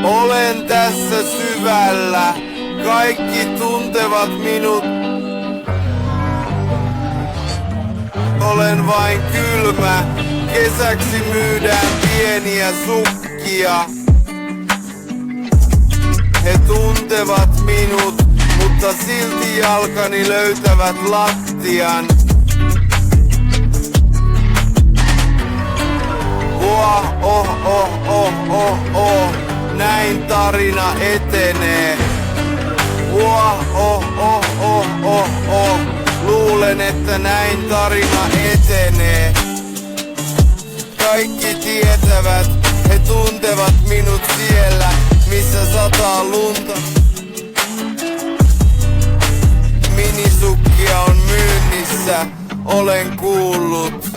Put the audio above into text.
Olen tässä syvällä, kaikki tuntevat minut. Olen vain kylmä, kesäksi myydään pieniä sukkia. He tuntevat minut, mutta silti jalkani löytävät lattian. Näin tarina etenee. Luulen, että näin tarina etenee. Kaikki tietävät, he tuntevat minut siellä, missä sataa lunta. Minisukkia on myynnissä, olen kuullut.